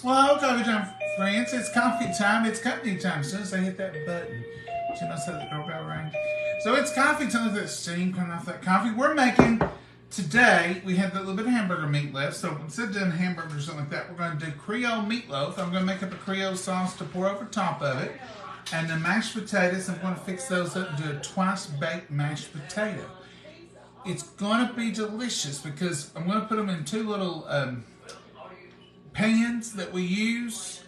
Well, coffee time, friends. It's coffee time. It's company time. As soon as I hit that button, you know, so the doorbell rang. So it's coffee time. Look at that steam coming off that coffee. We're making, today, we had that little bit of hamburger meat left. So instead of doing hamburgers or something like that, we're going to do Creole meatloaf. I'm going to make up a Creole sauce to pour over top of it. And the mashed potatoes, I'm going to fix those up and do a twice-baked mashed potato. It's going to be delicious because I'm going to put them in two little pans that we use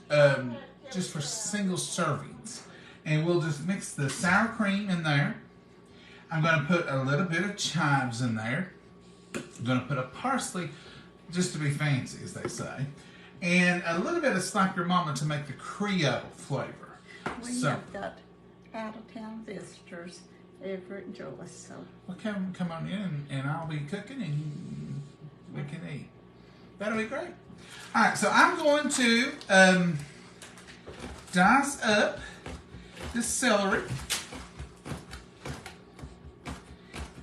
just for single servings. And we'll just mix the sour cream in there. I'm going to put a little bit of chives in there. I'm going to put a parsley, just to be fancy, as they say. And a little bit of Slap Your Mama to make the Creole flavor. We have got out-of-town visitors over at Joyce, so. Well, come on in and I'll be cooking and we can eat. That'll be great. All right, so I'm going to dice up the celery.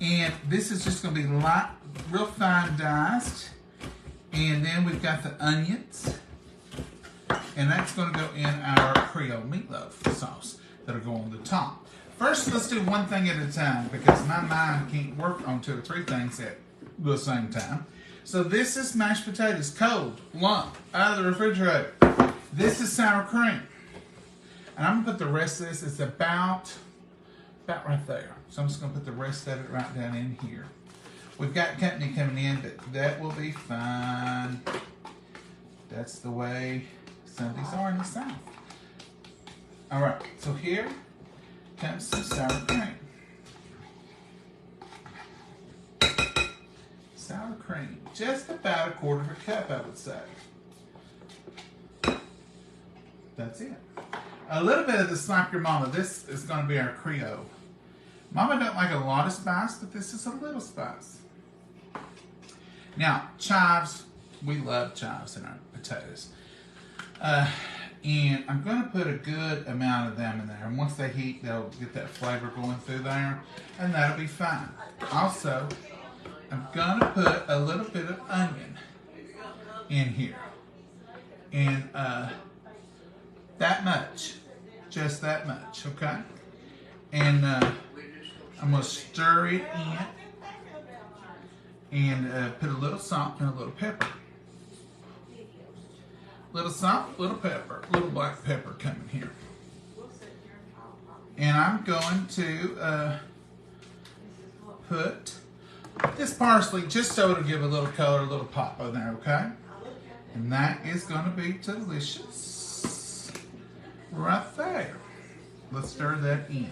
And this is just going to be light, real fine diced. And then we've got the onions. And that's going to go in our Creole meatloaf sauce that'll go on the top. First, let's do one thing at a time because my mind can't work on 2 or 3 things at the same time. So this is mashed potatoes, cold, lump, out of the refrigerator. This is sour cream. And I'm going to put the rest of this, it's about right there. So I'm just going to put the rest of it right down in here. We've got company coming in, but that will be fine. That's the way Sundays are in the South. All right, so here comes some sour cream. Sour cream, just about 1/4 cup, I would say. That's it. A little bit of the Slap Your Mama. This is going to be our Creole. Mama don't like a lot of spice, but this is a little spice. Now, chives. We love chives in our potatoes. And I'm going to put a good amount of them in there. And once they heat, they'll get that flavor going through there. And that'll be fine. Also, I'm going to put a little bit of onion in here. And that much. Just that much, okay? And I'm going to stir it in. And put a little salt and a little pepper. Little salt, little pepper, little black pepper coming here. And I'm going to put this parsley just so it'll give a little color, a little pop in there, okay? And that is going to be delicious. Right there. Let's stir that in.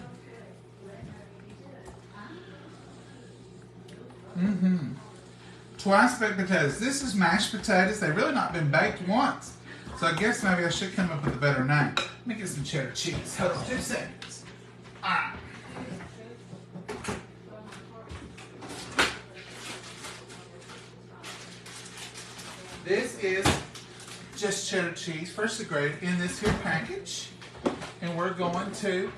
Twice baked potatoes. This is mashed potatoes. They've really not been baked once. So I guess maybe I should come up with a better name. Let me get some cheddar cheese. Hold on 2 seconds. All right. This is just cheddar cheese, freshly grated, in this here package. And we're going to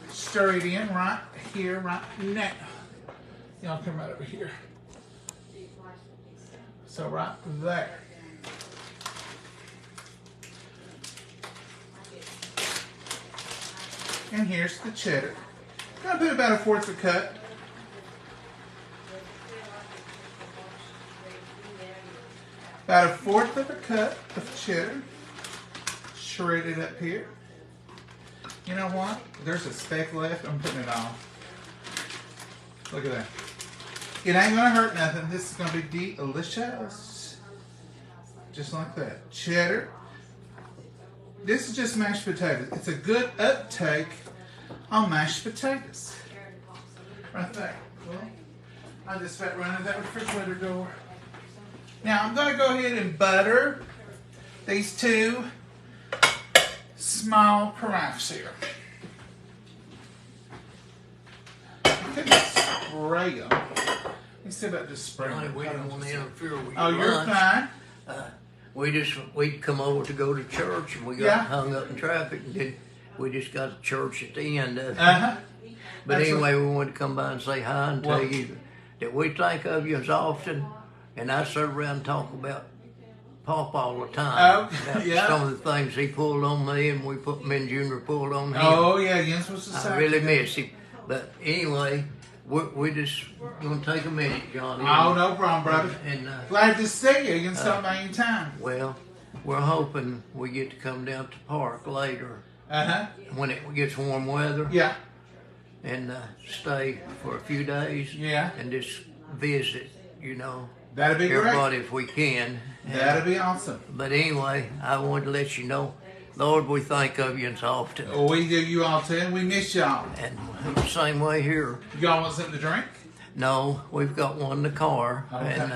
stir it in right here, right now. Y'all come right over here. So right there. And here's the cheddar. I'm going to put about 1/4 cup. About 1/4 cup of cheddar. Shredded up here. You know what? There's a speck left. I'm putting it on. Look at that. It ain't going to hurt nothing. This is going to be delicious. Just like that. Cheddar. This is just mashed potatoes. It's a good uptake on mashed potatoes. Right there. Well, I just about run into that refrigerator door. Now I'm going to go ahead and butter these 2 small carafes here. I couldn't spray them. Let me see about just spraying them. We don't want to interfere with Oh, your you're lunch. fine. We'd come over to go to church and we got hung up in traffic and then we just got to church at the end of it. But That's anyway, we wanted to come by and say hi and tell you that we think of you as often, and I sit around and talk about Pop all the time. Oh, That's yeah. some of the things he pulled on me, and me and Junior pulled on him. Oh, yeah, Jens was the I second. really miss him. But anyway, we just gonna take a minute, Johnny. Oh, no problem, brother. And Glad to see you. You can stop by any time. well, we're hoping we get to come down to the park later Uh-huh. when it gets warm weather. Yeah. And stay for a few days. Yeah. And just visit, you know, That'd be great. everybody if we can. That'd be awesome. But anyway, I wanted to let you know, Lord, we think of you so often. We do, you all too. We miss y'all. And the same way here. Y'all want something to drink? No, we've got one in the car. Okay. And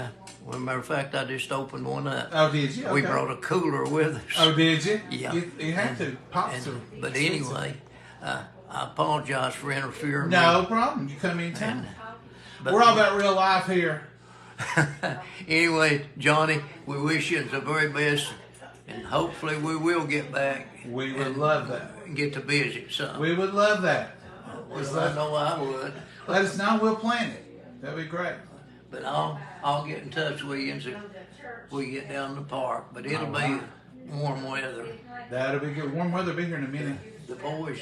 well, as a matter of fact, I just opened one up. Oh, did you? Okay. We brought a cooler with us. Oh, did you? Yeah. You had to. Pops And, are but expensive. anyway, I apologize for interfering. No problem. You come anytime. But- We're all about real life here. Anyway, Johnny, we wish you the very best, and hopefully we will get back. We would and love that. Get to visit some. We would love that. Well, I know I would. Let us know. We'll plan it. That'd be great. But I'll get in touch with you if we get down to the park. But it'll be warm weather. That'll be good. Warm weather will be here in a minute. The boys,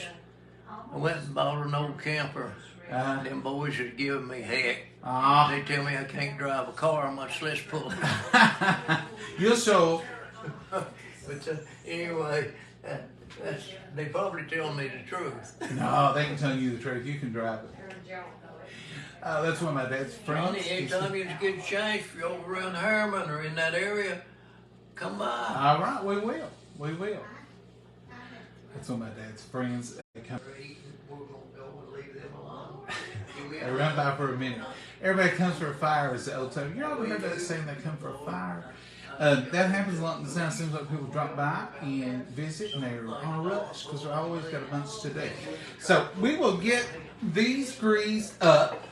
I went and bought an old camper. Uh-huh. Them boys are giving me heck. Ah. They tell me I can't drive a car, much less pull it. You'll show. But anyway, they probably tell me the truth. No, they can tell you the truth. You can drive it. That's one of my dad's friends. Johnny, anytime you get a chance, if you're over around Harriman or in that area, come by. All right, we will. We will. That's one of my dad's friends. They come. They run by for a minute. Everybody comes for a fire, as the old time. You ever heard that saying, they come for a fire? That happens a lot in the South. Seems like people drop by and visit, and they're on a rush because they've always got a bunch to do. So we will get these greased up,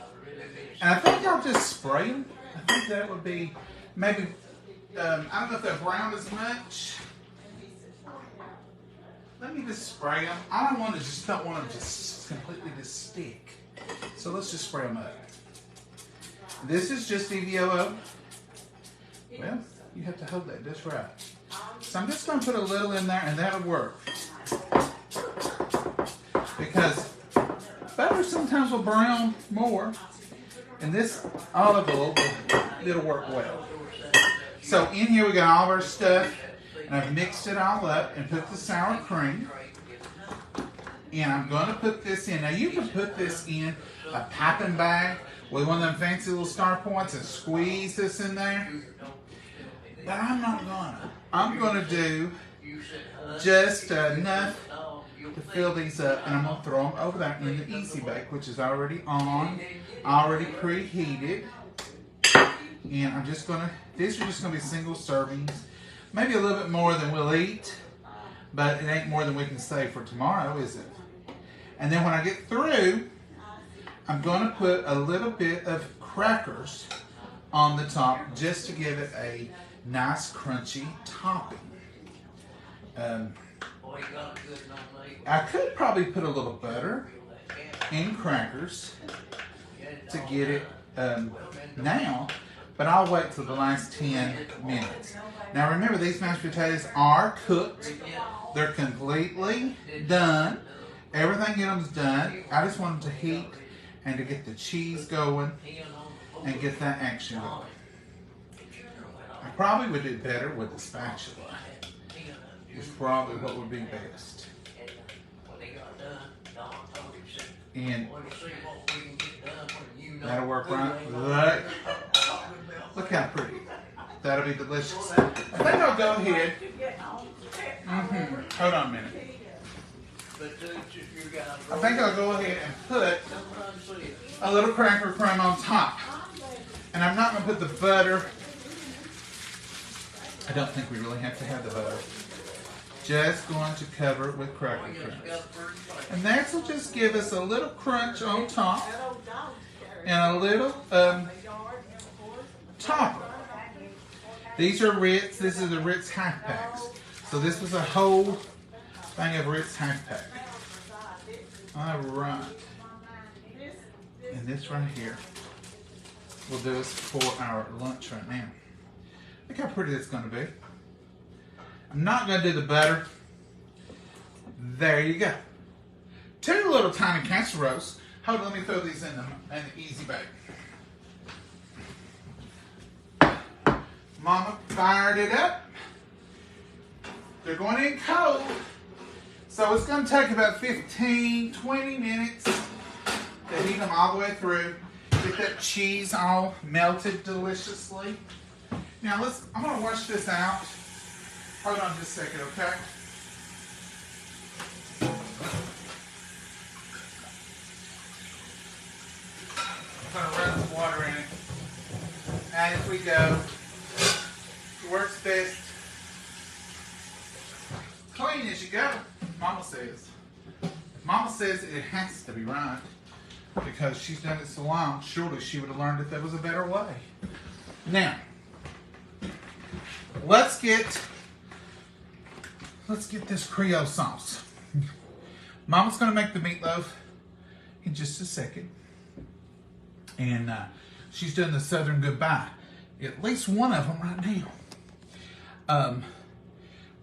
and I think I'll just spray them. I think that would be maybe. I don't know if they're brown as much. Let me just spray them. I don't want to don't want them just completely to stick. So let's just spray them up. This is just EVOO. Well, you have to hold that just right. So I'm just going to put a little in there, and that'll work. Because butter sometimes will brown more, and this olive oil, it'll work well. So in here we got all of our stuff, and I've mixed it all up and put the sour cream. And I'm going to put this in. Now you can put this in a piping bag with one of them fancy little star points and squeeze this in there. But I'm not gonna. I'm gonna do just enough to fill these up, and I'm gonna throw them over there in the Easy Bake, which is already on, already preheated. And I'm just gonna. These are just gonna be single servings, maybe a little bit more than we'll eat, but it ain't more than we can save for tomorrow, is it? And then when I get through, I'm going to put a little bit of crackers on the top just to give it a nice crunchy topping. I could probably put a little butter in crackers to get it now, but I'll wait till the last 10 minutes. Now remember, these mashed potatoes are cooked. They're completely done. Everything in them's done. I just want them to heat and to get the cheese going and get that action going. I probably would do better with the spatula. It's probably what would be best. And that'll work right. Look how pretty. That'll be delicious. I think I'll go ahead. Hold on a minute. I think I'll go ahead and put a little cracker crumb on top. And I'm not going to put the butter. I don't think we really have to have the butter. Just going to cover it with cracker crumbs. And that will just give us a little crunch on top and a little topper. These are Ritz. This is the Ritz half packs. So this was a whole thing of Ritz half pack. All right. And this right here will do us for our lunch right now. Look how pretty that's going to be. I'm not going to do the butter. There you go. 2 little tiny casseroles. Hold on, let me throw these in the easy bake. Mama fired it up. They're going in cold. So it's going to take about 15, 20 minutes to heat them all the way through. Get that cheese all melted deliciously. Now I'm going to wash this out. Hold on just a second, okay? I'm going to run some water in it. As we go. It works best clean as you go, Mama says. Mama says it has to be right because she's done it so long. Surely she would have learned if there was a better way. Now, let's get this Creole sauce. Mama's going to make the meatloaf in just a second. And she's done the Southern Goodbye. At least one of them right now.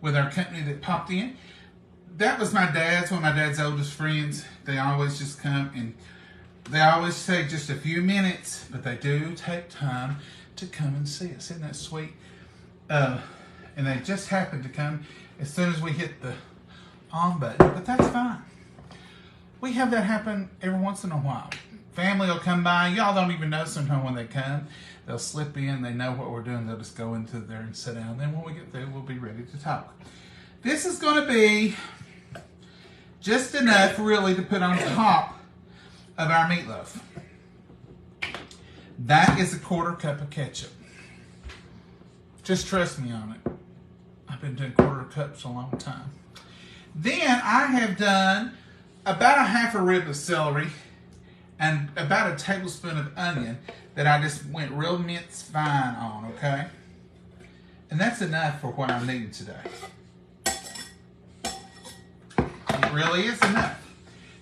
With our company that popped in. That was my dad's, one of my dad's oldest friends. They always just come and they always take just a few minutes, but they do take time to come and see us. Isn't that sweet? And they just happened to come as soon as we hit the on button, but that's fine. We have that happen every once in a while. Family will come by. Y'all don't even know sometimes when they come. They'll slip in. They know what we're doing. They'll just go into there and sit down. Then when we get there, we'll be ready to talk. This is going to be just enough, really, to put on top of our meatloaf. That is a 1/4 cup of ketchup. Just trust me on it. I've been doing 1/4 cups a long time. Then I have done about a 1/2 rib of celery and about a tablespoon of onion that I just went real minced fine on, okay? And that's enough for what I'm needing today. It really is enough.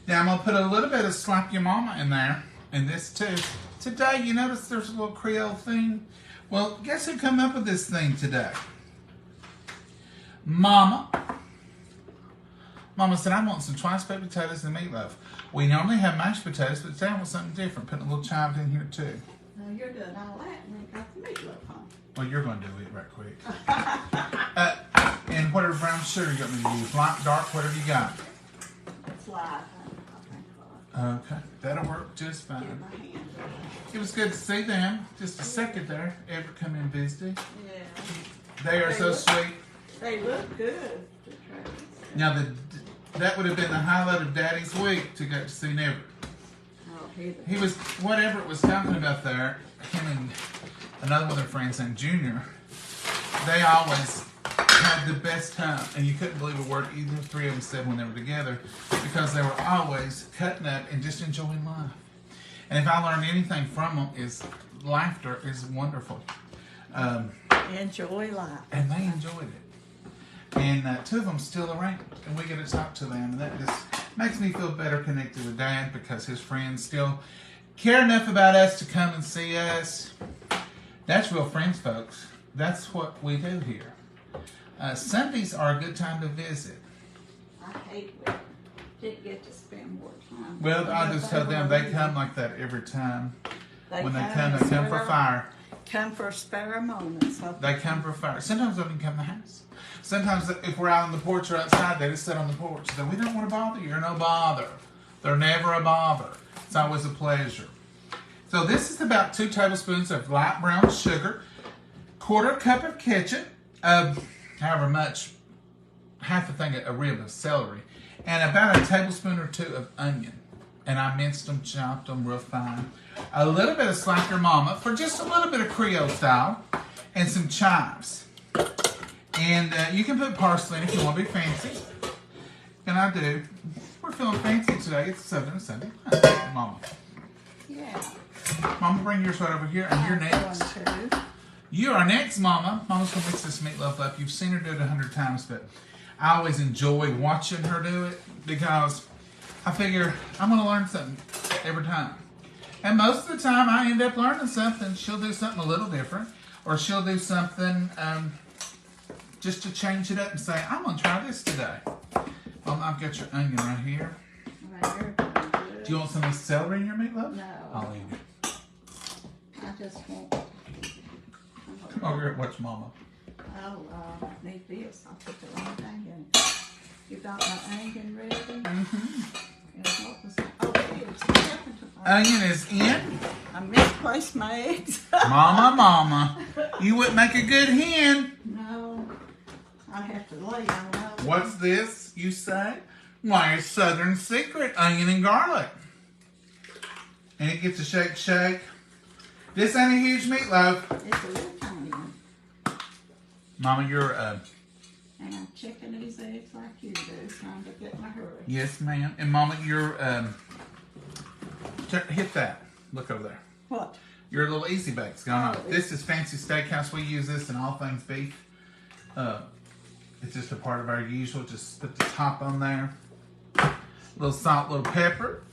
Now I'm gonna put a little bit of Slap Your Mama in there, and this too. Today, you notice there's a little Creole theme? Well, guess who come up with this thing today? Mama. Mama said, I want some twice baked potatoes and meatloaf. We normally have mashed potatoes, but today I want something different. Putting a little chives in here too. No, you're doing all that and then got the meatloaf on. Well, you're going to do it right quick. And whatever brown sugar you got me to use, light, dark, whatever you got. It's live, I think. Okay, that'll work just fine. Get my hand. It was good to see them. Just a second there. Ever come in visited? Yeah. They are so sweet. They look good. To Travis. Now, that would have been the highlight of Daddy's week to get to see Everett. Oh, He was, what Everett was talking about there, him and another one of their friends named Junior, they always had the best time, and you couldn't believe a word either three of them said when they were together, because they were always cutting up and just enjoying life. And if I learned anything from them, is laughter is wonderful. Enjoy life. And they enjoyed it. And 2 of them still around, and we get to talk to them, and that just makes me feel better connected with Dad because his friends still care enough about us to come and see us. That's real friends, folks. That's what we do here. Sundays are a good time to visit. I hate when didn't get to spend more time. Well, I just tell them they come like that every time. When they come for fire. Come for a spare moment. So They come for fire. Sometimes they don't even come to the house. Sometimes if we're out on the porch or outside, they just sit on the porch. So we don't want to bother you. You're no bother. They're never a bother. It's always a pleasure. So this is about 2 tablespoons of light brown sugar, 1/4 cup of ketchup, however much, half a thing, a rib of celery, and about a tablespoon or 2 of onion. And I minced them, chopped them real fine. A little bit of Slap Your Mama for just a little bit of Creole style, and some chives. And you can put parsley in if you want to be fancy. And I do. We're feeling fancy today. It's Southern Sunday. Mama. yeah. Mama, bring yours right over here. And you're next. You are next, Mama. Mama's going to mix this meatloaf up. You've seen her do it 100 times, but I always enjoy watching her do it because I figure I'm going to learn something every time. And most of the time I end up learning something. She'll do something a little different, or she'll do something just to change it up and say, I'm going to try this today. Well, I've got your onion right here. Do you want some of this celery in your meatloaf? No. I'll eat it. I just want. Come over here and watch Mama. I'll need this. I'll put the wrong thing in it. You got my onion ready? Mm-hmm. And what was it? Oh, it's what happened to my Onion is in. I misplaced my eggs. Mama. You wouldn't make a good hen. No. I have to lay on those. What's this, you say? Why, it's Southern Secret onion and garlic. And it gets a shake. This ain't a huge meatloaf. It's a little tiny one. Mama, you're And I'm checking these eggs like you do, trying to get in a hurry. yes, ma'am. And Mama, you're hit that. Look over there. What? Your little easy bake's going on. Oh, This is Fancy Steakhouse. We use this in all things beef. It's just a part of our usual. Just put the top on there. Little salt, little pepper.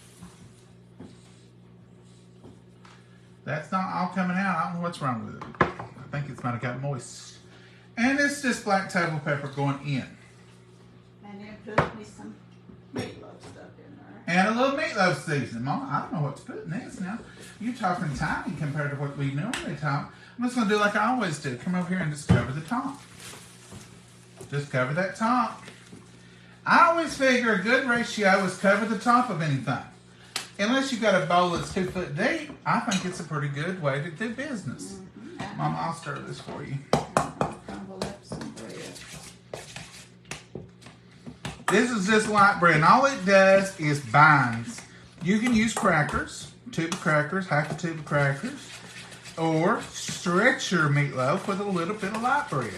That's not all coming out. I don't know what's wrong with it. I think it's might have got moist. And it's just black table pepper going in. And then put me some meatloaf stuff in there. And a little meatloaf seasoning. Mama, I don't know what to put in this now. You're talking tiny compared to what we normally talk. I'm just going to do like I always do. Come over here and just cover the top. Just cover that top. I always figure a good ratio is cover the top of anything. Unless you've got a bowl that's 2 foot deep, I think it's a pretty good way to do business. Mm-hmm. Mama, I'll stir this for you. Crumble up some bread. This is just light bread, and all it does is binds. You can use crackers, tube of crackers, half a tube of crackers, or stretch your meatloaf with a little bit of light bread.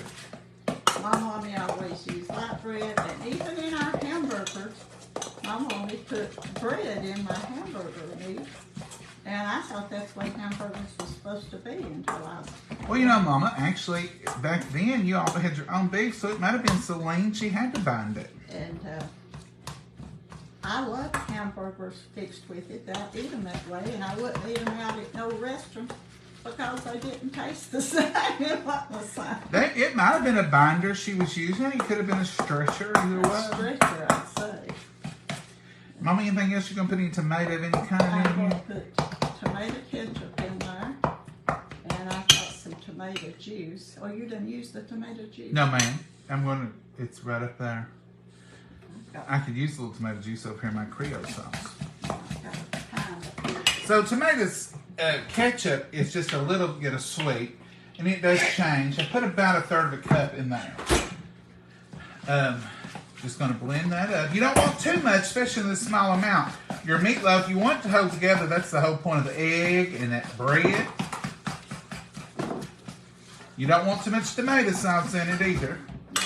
My mommy always used light bread, and even in our hamburgers, my mommy put bread in my hamburger meat. And I thought that's what hamburgers were supposed to be until I was... Well, you know, Mama, actually, back then, you all had your own beef, so it might have been so lean she had to bind it. And I love hamburgers fixed with it. I'd eat them that way, and I wouldn't eat them out at no restaurant because they didn't taste the same. It wasn't the same. It might have been a binder she was using. It could have been a stretcher, either A way. stretcher, I'd say. Mama, anything else you're going to put any tomato of any kind I'm in going here? to put tomato ketchup in there, and I've got some tomato juice. Oh, you didn't use the tomato juice? No, ma'am. I'm going to, it's right up there. I could use a little tomato juice over here in my Creole sauce. So tomatoes, ketchup is just a little bit of sweet, and it does change. I put about 1/3 of a cup in there. Just going to blend that up. You don't want too much, especially in this small amount. Your meatloaf, you want it to hold together. That's the whole point of the egg and that bread. You don't want too much tomato sauce in it either. No.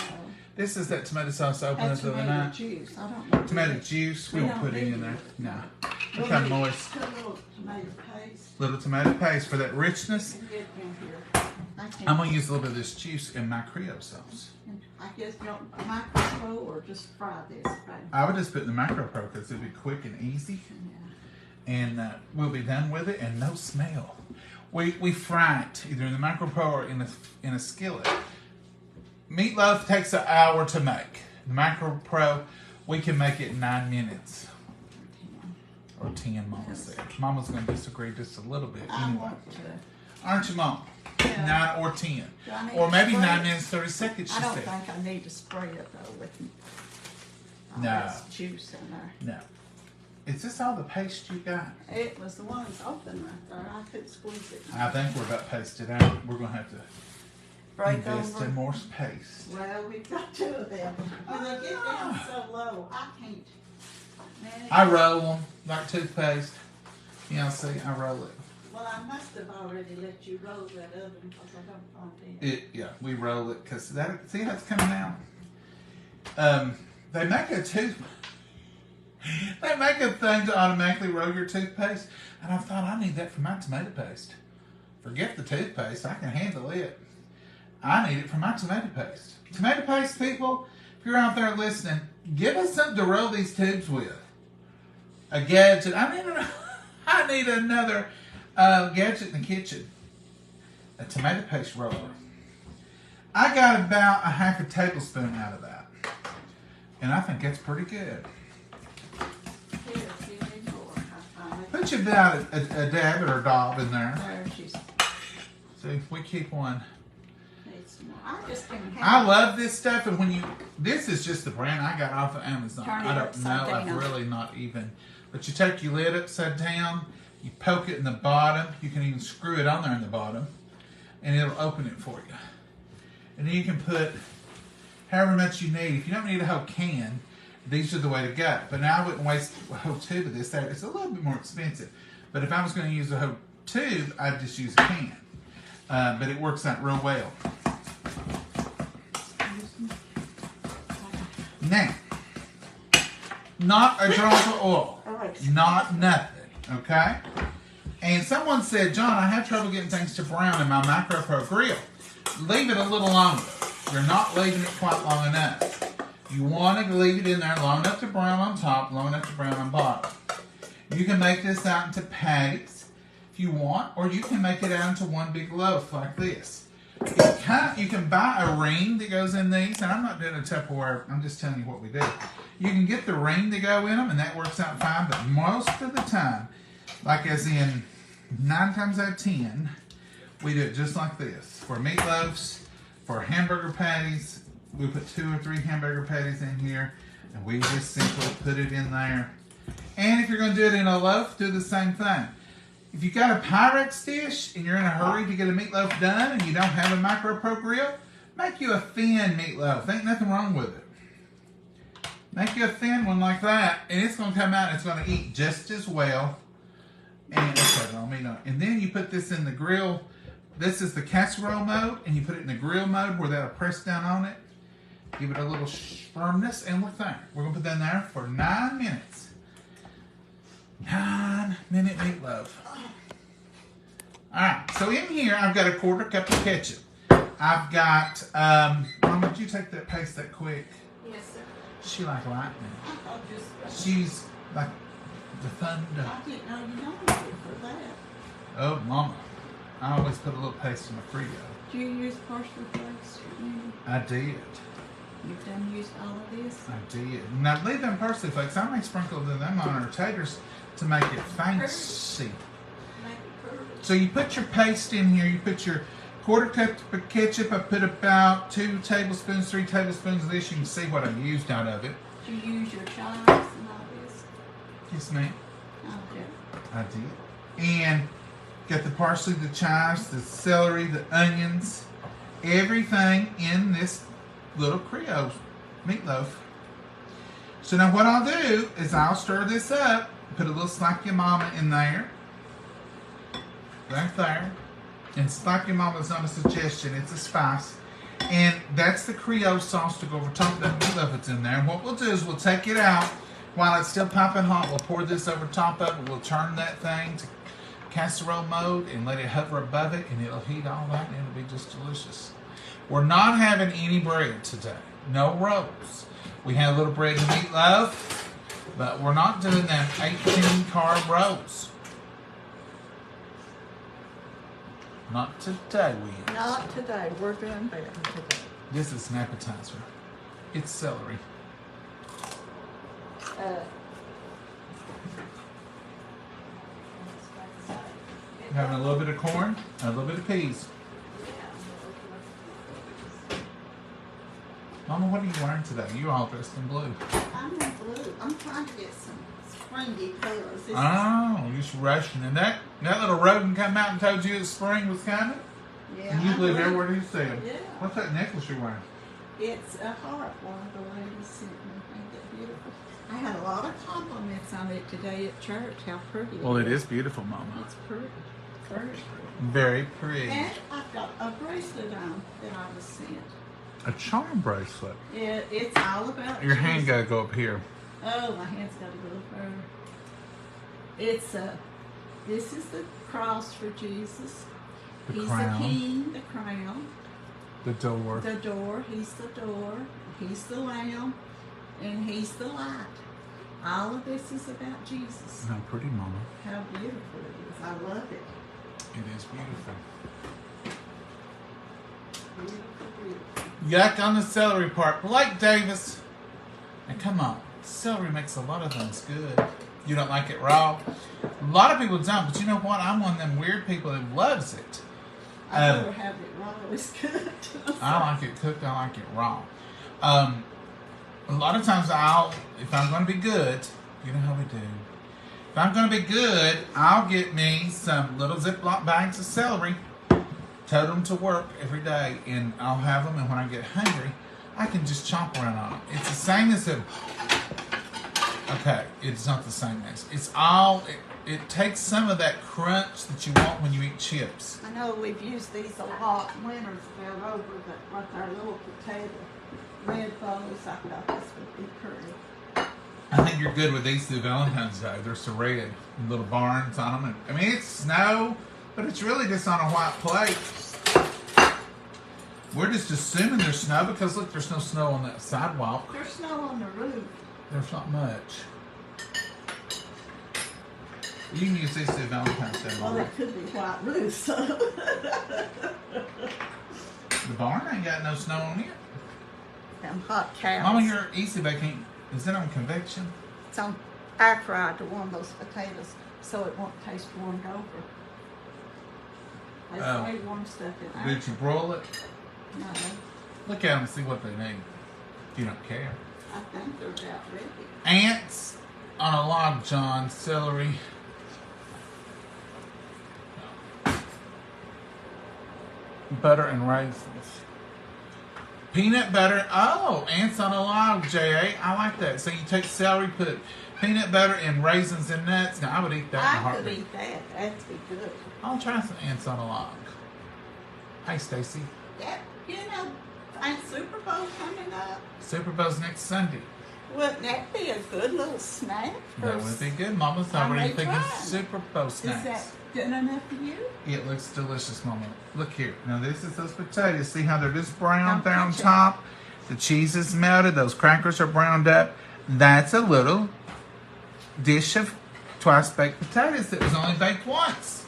This is that tomato sauce I opened That's up the other tomato night. juice. I don't know. Tomato juice, we We don't don't put any need in there. it. No. We'll It's kind of need- moist. Put a little tomato paste Little tomato paste for that richness. and get in here. I'm going to use a little bit of this juice in my Creole sauce. I guess you don't micro or just fry this, right? I would just put it in the Macro Pro because it'd be quick and easy. Yeah. And we'll be done with it and no smell. We fry it either in the Macro Pro or in a skillet. Meatloaf takes an hour to make. The Macro Pro, we can make it in 9 minutes. Or 10, Mama said. Mama's going to disagree just a little bit I anyway. want to. Aren't you, Mom? Yeah. 9 or 10. Do I need Or to maybe spray 9 it? minutes, 30 seconds, she I don't said. think I need to spray it though with all No. this juice in there. No. Is this all the paste you got? It was the one that's open right there. I could squeeze it. I think we're about pasted out. We're going to have to Break invest over. in more paste. Well, we've got 2 of them. When they get down so low, I can't. Man, I roll them like toothpaste. Yeah, see, I roll it. well, I must have already let you roll that oven because I don't find it. Yeah, we roll it because that. See how it's coming out. They make a thing to automatically roll your toothpaste, and I thought I need that for my tomato paste. Forget the toothpaste; I can handle it. I need it for my tomato paste. Tomato paste, people, if you're out there listening, give us something to roll these tubes with. A gadget. I need another gadget in the kitchen. A tomato paste roller. I got about a half a tablespoon out of that. And I think that's pretty good. Here, if you need more, I find it. Put you about a dab or a daub in there. There she's See, we keep one. needs some more. I just didn't I have love this stuff, and this is just the brand I got off of Amazon. Turn it I don't know, upside I've down. really not even. But you take your lid upside down, you poke it in the bottom, you can even screw it on there in the bottom, and it'll open it for you. And then you can put however much you need. If you don't need a whole can, these are the way to go. But now I wouldn't waste a whole tube of this. It's a little bit more expensive. But if I was going to use a whole tube, I'd just use a can. But it works out real well. Now, not a drop of oil. Not nothing. Okay? And someone said, John, I have trouble getting things to brown in my Micro Pro grill. Leave it a little longer. You're not leaving it quite long enough. You want to leave it in there long enough to brown on top, long enough to brown on bottom. You can make this out into patties if you want, or you can make it out into one big loaf like this. You can buy a ring that goes in these, and I'm not doing a Tupperware, I'm just telling you what we do. You can get the ring to go in them, and that works out fine, but most of the time, like as in 9 times out of 10, we do it just like this. For meatloafs, for hamburger patties, we put 2 or 3 hamburger patties in here, and we just simply put it in there. And if you're going to do it in a loaf, do the same thing. If you got a Pyrex dish and you're in a hurry to get a meatloaf done and you don't have a Micro Pro grill, make you a thin meatloaf. Ain't nothing wrong with it. Make you a thin one like that, and it's going to come out and it's going to eat just as well. And then you put this in the grill. This is the casserole mode, and you put it in the grill mode where that'll press down on it. Give it a little firmness, and look there. We're going to put that in there for 9 minutes. 9-minute meatloaf. Alright, so in here I've got a 1/4 cup of ketchup. I've got, Mama, did you take that paste that quick? Yes, sir. She like lightning. I'll just, She's like the thunder. I didn't know you wanted it for that. Oh, Mama. I always put a little paste in my Frito. Do you use parsley flakes? I did. You've done used all of this? I did. Now leave them parsley flakes. I may sprinkle them on our taters to make it fancy. Make it perfect. So you put your paste in here. You put your 1/4 cup of ketchup. I put about 2 tablespoons, 3 tablespoons of this. You can see what I used out of it. Do you use your chives and all this? Yes, ma'am. Okay. I did. And got the parsley, the chives, the celery, the onions, everything in this little Creole meatloaf. So now what I'll do is I'll stir this up, put a little Slack Your Mama in there. Right there. And Slack Your Mama is not a suggestion, it's a spice. And that's the Creole sauce to go over top of that meatloaf that's in there. And what we'll do is we'll take it out while it's still popping hot. We'll pour this over top of it. We'll turn that thing to casserole mode and let it hover above it, and it'll heat all that, and it'll be just delicious. We're not having any bread today. No rolls. We have a little bread and meatloaf, but we're not doing them 18 carb rolls. Not today, we. Not today. We're doing better today. This is an appetizer. It's celery. Having a little bit of corn and a little bit of peas. Mama, what are you wearing today? You're all dressed in blue. I'm in blue. I'm trying to get some springy colors. This Oh, you're just rushing. And that little rodent come out and told you that spring was coming? yeah, And you I believe every believe- word he said. Yeah. What's that necklace you're wearing? It's a heart. One of the ladies sent me. Ain't that beautiful? I had a lot of compliments on it today at church. How pretty Well, it is beautiful, Mama. It's pretty. Pretty. Very pretty. And I've got a bracelet on that I was sent. A charm bracelet. It's all about Your hand Jesus. got to go up here. Oh, my hand's got to go further. It's this is the cross for Jesus. The He's crown. the king, the crown, The door. the door. He's the door. He's the lamb, and he's the light. All of this is about Jesus. How pretty, Mama. How beautiful it is. I love it. It is beautiful. Beautiful, Yuck on the celery part. Blake Davis. And come on. Celery makes a lot of things good. You don't like it raw? A lot of people don't, but you know what? I'm one of them weird people that loves it. I'd rather have it raw. It's good. I like it cooked. I like it raw. A lot of times if I'm going to be good, you know how we do. If I'm going to be good, I'll get me some little Ziploc bags of celery, tote them to work every day, and I'll have them, and when I get hungry, I can just chomp around on them. It's the same as okay, it's not the same as. It takes some of that crunch that you want when you eat chips. I know we've used these a lot. Winners fell over, but like our little potato red bows, I thought this would be pretty. I think you're good with these through Valentine's Day. They're serrated in little barns on them. I mean, it's snow, but it's really just on a white plate. We're just assuming there's snow because look, there's no snow on that sidewalk. There's snow on the roof. There's not much. You can use these through Valentine's Day. Well, it could be white roof, so. The barn ain't got no snow on it. Them hot cows. Mama, your easy baking, is it on convection? It's on air fried to warm those potatoes so it won't taste warmed over. They say warm stuff in there. Did you broil it? No, Look at them and see what they need. You don't care. I think they're about ready. Ants on a log john, celery. Butter and raisins. Peanut butter. Oh, ants on a log, J.A. I like that. So you take celery, put peanut butter and raisins and nuts. Now, I would eat that in a I could heartbeat. eat that. That'd be good. I'll try some ants on a log. Hey, Stacy. Yeah, you know, ain't Super Bowl coming up? Super Bowl's next Sunday. Wouldn't that be a good little snack? That would be good. Mama's I already may thinking try. Super Bowl snacks. Is that good enough for you? It looks delicious, Mama. Look here. Now, this is those potatoes. See how they're just brown Now, there on pinch it. top? The cheese is melted. Those crackers are browned up. That's a little dish of twice-baked potatoes that was only baked once.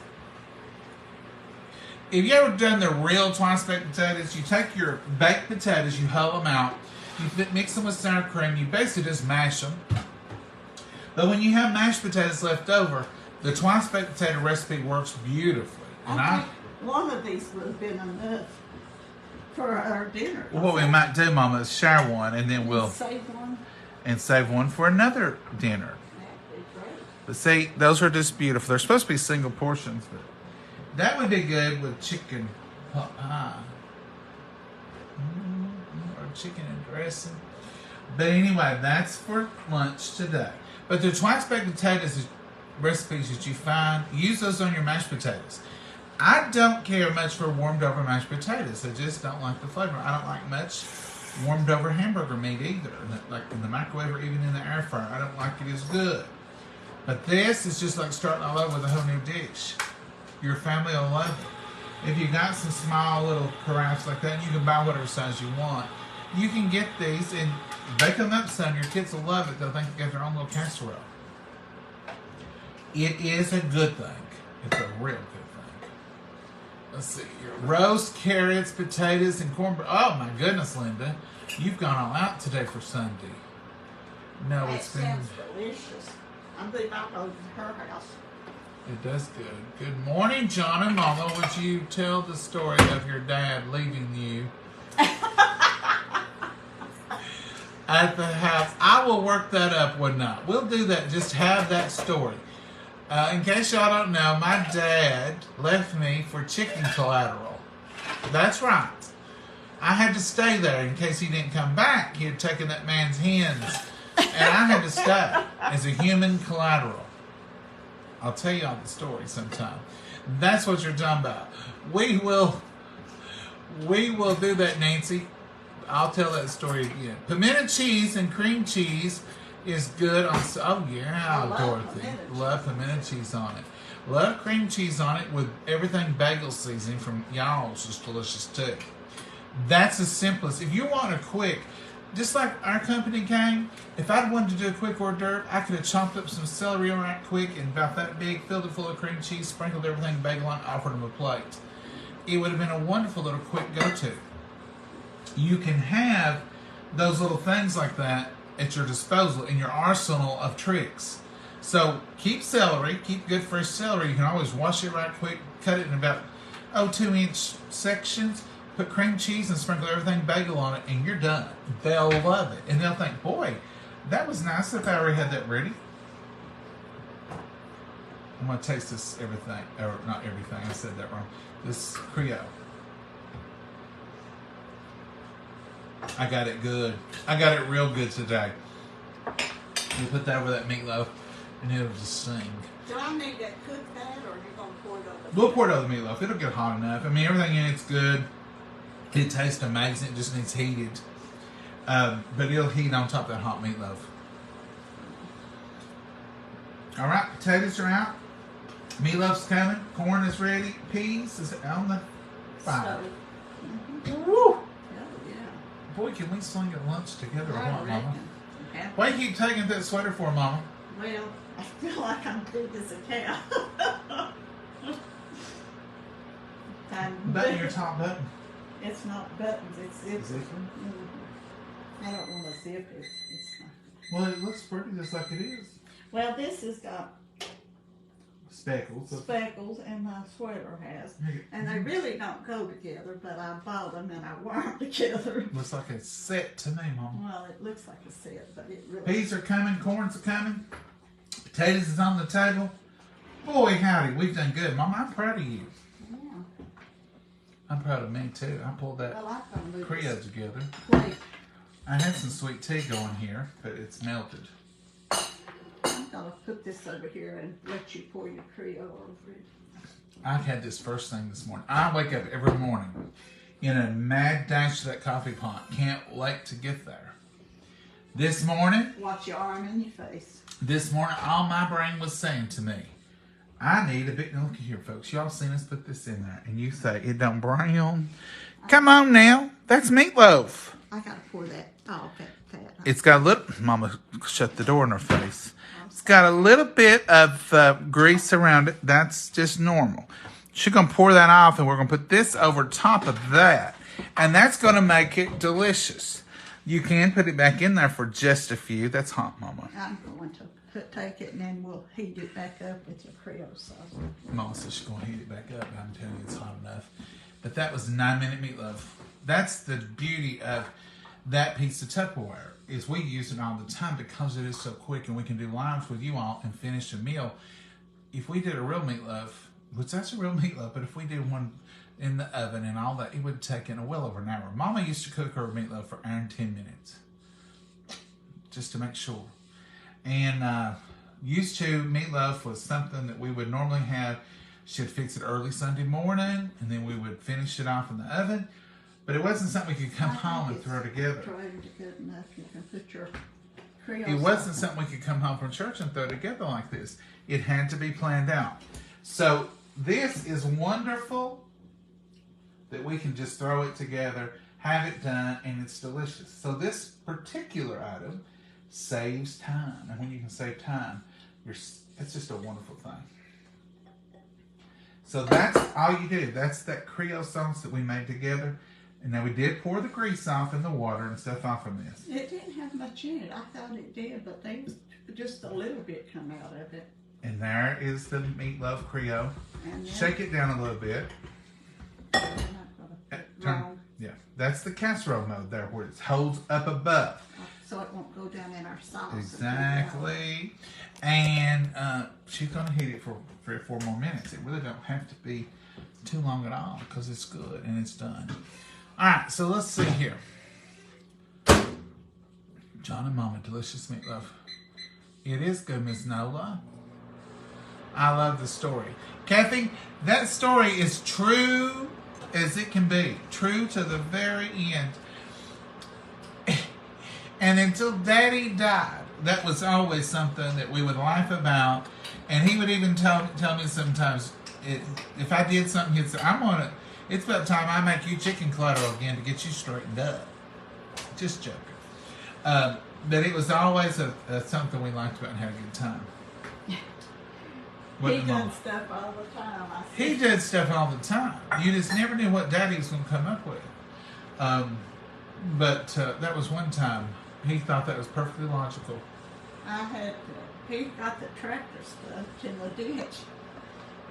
If you ever done the real twice-baked potatoes, you take your baked potatoes, you hull them out, you mix them with sour cream, you basically just mash them. But when you have mashed potatoes left over, the twice-baked potato recipe works beautifully. And I think one of these would have been enough for our dinner. what we might do, Mama, is share one, and then we'll Save one. save one for another dinner. That'd be great. But see, those are just beautiful. They're supposed to be single portions, but that would be good with chicken pot pie. Or chicken and dressing. But anyway, that's for lunch today. But the twice-baked potatoes recipes that you find, use those on your mashed potatoes. I don't care much for warmed over mashed potatoes. I just don't like the flavor. I don't like much warmed over hamburger meat either. Like in the microwave or even in the air fryer. I don't like it as good. But this is just like starting all over with a whole new dish. Your family will love it. If you got some small little carafes like that, you can buy whatever size you want. You can get these and bake them up some. Your kids will love it. They'll think you got their own little casserole. It is a good thing. It's a real good thing. Let's see here. Roast carrots, potatoes, and cornbread. Oh my goodness, Linda. You've gone all out today for Sunday. No, That it's been... sounds delicious. I believe I'll go to her house. It does good. Good morning, John and Mama. Would you tell the story of your dad leaving you at the house? I will work that up one night. We'll do that. Just have that story. In case y'all don't know, my dad left me for chicken collateral. That's right. I had to stay there in case he didn't come back. He had taken that man's hens. And I had to stay as a human collateral. I'll tell y'all the story sometime. That's what you're talking about. We will do that, Nancy. I'll tell that story again. Pimento cheese and cream cheese is good on... Oh, yeah, I love Dorothy. pimento cheese. Love pimento cheese on it. Love cream cheese on it with everything bagel seasoning from y'all's is delicious too. That's the simplest. If you want a quick... Just like our company came, if I'd wanted to do a quick hors d'oeuvre, I could have chopped up some celery right quick and about that big, filled it full of cream cheese, sprinkled everything bagel on, offered them a plate. It would have been a wonderful little quick go-to. you can have those little things like that at your disposal in your arsenal of tricks. So keep celery, keep good fresh celery. You can always wash it right quick, cut it in about 2-inch sections, put cream cheese and sprinkle everything bagel on it, and you're done. They'll love it. And they'll think, boy, that was nice if I already had that ready. I'm going to taste this everything, or not everything, I said that wrong. This Creole. I got it good. I got it real good today. You put that over that meatloaf, and it'll just sing. Do I need to cook that, or are you going to pour it over? We'll pour it over the meatloaf. It'll get hot enough. I mean, everything in it's good. It tastes amazing. It just needs heated. But it'll heat on top of that hot meatloaf. All right, potatoes are out. Meatloaf's coming. Corn is ready. Peas is on the fire. Mm-hmm. Woo! Oh, yeah. Boy, can we sling at lunch together or I what, Mama? reckon. Okay. Why you keep taking that sweater for, Mama? Well, I feel like I'm big as a cow. Button your top button. It's not buttons, it's zippers. Zipper? I don't want to zip it. It's not. Well, it looks pretty just like it is. Well, this has got Speckles. speckles, and my sweater has. And they really don't go together, but I bought them and I wore them together. Looks like a set to me, Mama. Well, it looks like a set, but it really... Peas are coming, corns are coming, potatoes is on the table. Boy, howdy, we've done good. Mama, I'm proud of you. Yeah. I'm proud of me, too. I pulled that Well, I can move Creole this together. plate. I had some sweet tea going here, but it's melted. I'm going to put this over here and let you pour your Creole over it. I had this first thing this morning. I wake up every morning in a mad dash to that coffee pot. Can't wait to get there. This morning, Watch your arm and your face. all my brain was saying to me, I need a big, now look here, folks. Y'all seen us put this in there, and you say, it don't brown. Come on now. That's meatloaf. I got to pour that. Oh, okay. It's got a little, Mama shut the door in her face. It's got a little bit of grease around it. That's just normal. She's going to pour that off, and we're going to put this over top of that. And that's going to make it delicious. You can put it back in there for just a few. That's hot, Mama. I'm going to take it, and then we'll heat it back up with your Creole sauce. Mama says she's going to heat it back up. I'm telling you, it's hot enough. But that was 9-minute meatloaf. That's the beauty of that piece of Tupperware, is we use it all the time because it is so quick, and we can do lives with you all and finish a meal. If we did a real meatloaf, which that's a real meatloaf, but if we did one in the oven and all that, it would take in well over an hour. Mama used to cook her meatloaf for an hour and 10 minutes, just to make sure. And used to, meatloaf was something that we would normally have. She'd fix it early Sunday morning, and then we would finish it off in the oven. But it wasn't something we could come home and throw together. Good enough. You can put your Creole It wasn't sauce something we could come home from church and throw together like this. It had to be planned out. So this is wonderful that we can just throw it together, have it done, and it's delicious. So this particular item saves time. And when you can save time, it's just a wonderful thing. So that's all you do. That's that Creole sauce that we made together. And now we did pour the grease off in the water and stuff off from this. It didn't have much in it. I thought it did, but just a little bit come out of it. And there is the meatloaf Creole. And then, Shake it down a little bit. I'm not gonna put wrong, Yeah, that's the casserole mode there where it holds up above. so it won't go down in our sauce. Exactly. And she's going to heat it for 3 or 4 more minutes. It really don't have to be too long at all because it's good and it's done. All right, so let's see here. John and Mama, delicious meatloaf. It is good, Miss Nola. I love the story. Kathy, that story is true as it can be. True to the very end. And until Daddy died, that was always something that we would laugh about. And he would even tell me sometimes, if I did something, he'd say, it's about time I make you chicken collateral again to get you straightened up. Just joking. But it was always something we liked about and had a good time. He done stuff all the time. He did stuff all the time. You just never knew what Daddy was going to come up with. But that was one time. He thought that was perfectly logical. He got the tractor stuck in the ditch,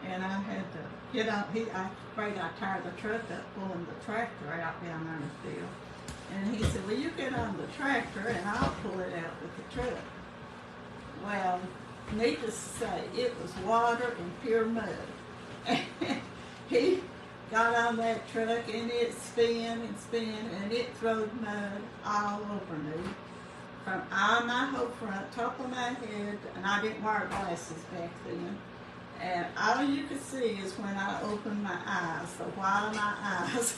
and I had to get on. I afraid I tired the truck up pulling the tractor out down there in the field. And he said, "Well, you get on the tractor, and I'll pull it out with the truck." Well, needless to say, it was water and pure mud. He got on that truck, and it spun and spun, and it throwed mud all over me. From on my whole front, top of my head, and I didn't wear glasses back then. And all you could see is when I opened my eyes, the white of my eyes.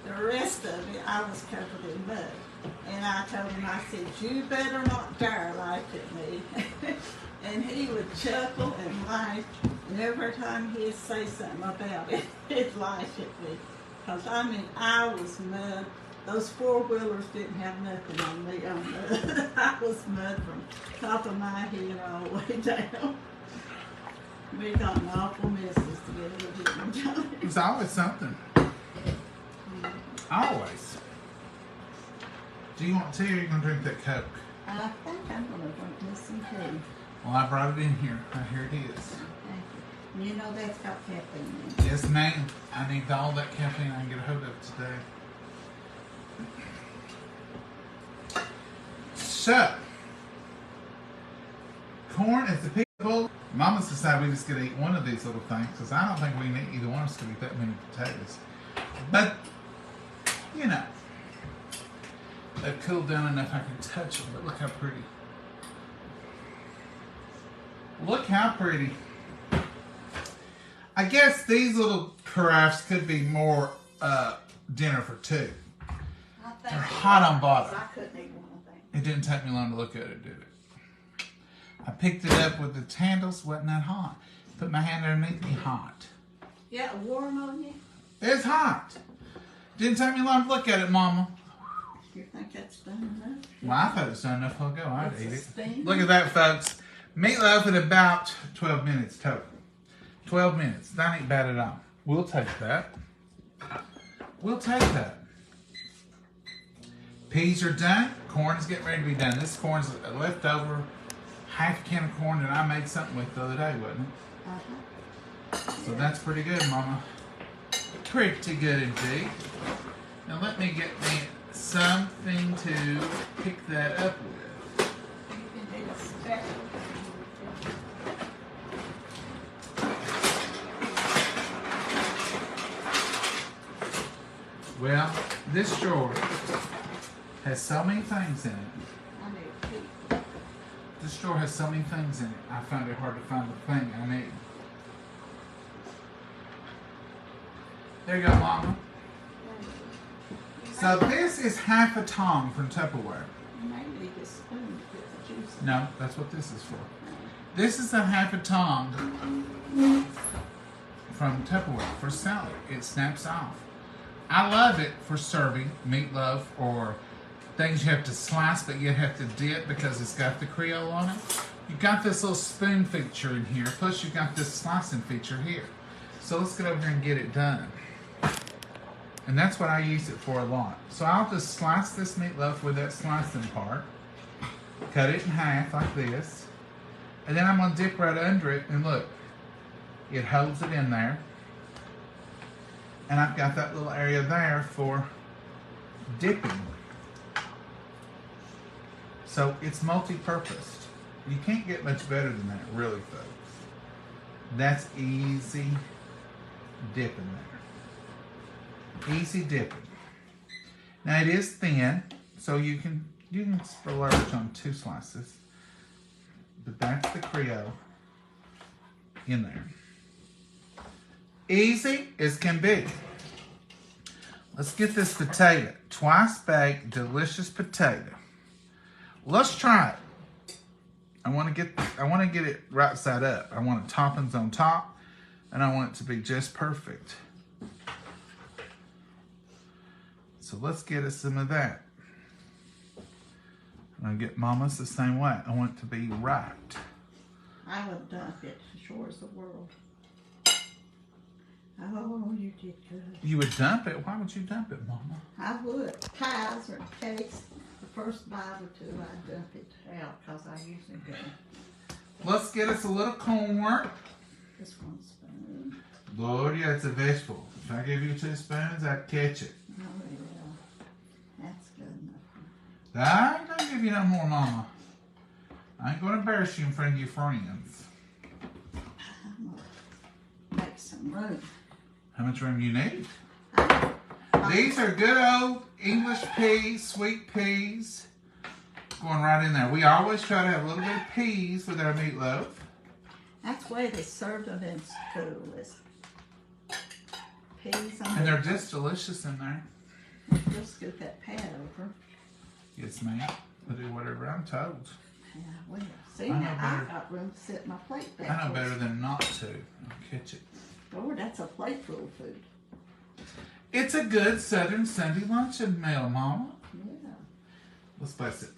The rest of it, I was covered in mud. And I told him, I said, "You better not dare laugh at me." And he would chuckle and laugh. And every time he'd say something about it, he'd laugh at me. Because, I mean, I was mud. Those four-wheelers didn't have nothing on me on mud. I was mud from top of my head all the way down. We got an awful messes together, didn't we, Johnny? It's always something. Always. Do you want tea or are you going to drink that Coke? I think I'm going to drink this some tea. Well, I brought it in here. Here it is. Thank you. You know that's got caffeine in it. Yes, ma'am. I need all that caffeine I can get a hold of today. So, corn is the people. Mama's decided we just get to eat one of these little things because I don't think we can eat either one of us to eat that many potatoes. But, you know, they've cooled down enough I can touch them. But look how pretty. Look how pretty. I guess these little carafes could be more dinner for two. They're hot on bottom. I couldn't eat one of them. It didn't take me long to look at it, did it? I picked it up with the handles, wasn't that hot. Put my hand underneath me, hot. Yeah, warm on you? It's hot. Didn't take me long to look at it, Mama. You think that's done enough? Well, I thought it was done enough. I'll go. I'd It's eat a it. steam. Look at that, folks. Meatloaf in about 12 minutes total. 12 minutes. That ain't bad at all. We'll take that. We'll take that. Peas are done. Corn is getting ready to be done. This corn's a leftover half a can of corn that I made something with the other day, wasn't it? Uh-huh. So that's pretty good, Mama. Pretty good indeed. Now let me get me something to pick that up with. You can do a special. Well, this drawer has so many things in it. I need tea. This drawer has so many things in it. I found it hard to find the thing I need. There you go, Mama. So this is half a tong from Tupperware. You may need a spoon to get the juice in. No, that's what this is for. This is a half a tong from Tupperware for salad. It snaps off. I love it for serving meatloaf or things you have to slice but you have to dip because it's got the Creole on it. You've got this little spoon feature in here, plus you've got this slicing feature here. So let's get over here and get it done. And that's what I use it for a lot. So I'll just slice this meatloaf with that slicing part, cut it in half like this, and then I'm going to dip right under it, and look, it holds it in there. And I've got that little area there for dipping. So it's multi-purposed. You can't get much better than that, really, folks. That's easy dipping there. Easy dipping. Now it is thin, so you can splurge on 2 slices. But that's the Creole in there. Easy as can be. Let's get this potato. Twice baked, delicious potato. Let's try it. I want to get it right side up. I want toppings on top, and I want it to be just perfect. So let's get us some of that. I'm gonna get Mama's the same way. I want it to be right. I would dunk it as sure as the world. Oh, you did good. You would dump it? Why would you dump it, Mama? I would. Pies or cakes, the first bite or two, I dump it out because I usually do. Let's get us a little corn. This one spoon. Lord, yeah, it's a vegetable. If I gave you 2 spoons, I'd catch it. Oh, yeah. That's good enough. I ain't gonna give you no more, Mama. I ain't gonna embarrass you in front of your friends. I'm gonna make some room. How much room you need? These are good old English peas, sweet peas. Going right in there. We always try to have a little bit of peas with our meatloaf. That's the way they serve them in school. Is peas on And they're just delicious in there. Just scoot that pad over. Yes, ma'am. I'll do whatever I'm told. Yeah, well, see, I know now better. I've got room to sit my plate back. I know better than not to. I'll catch it. Lord, that's a plate full of food. It's a good Southern Sunday luncheon meal, Mama. Yeah. Let's bless it.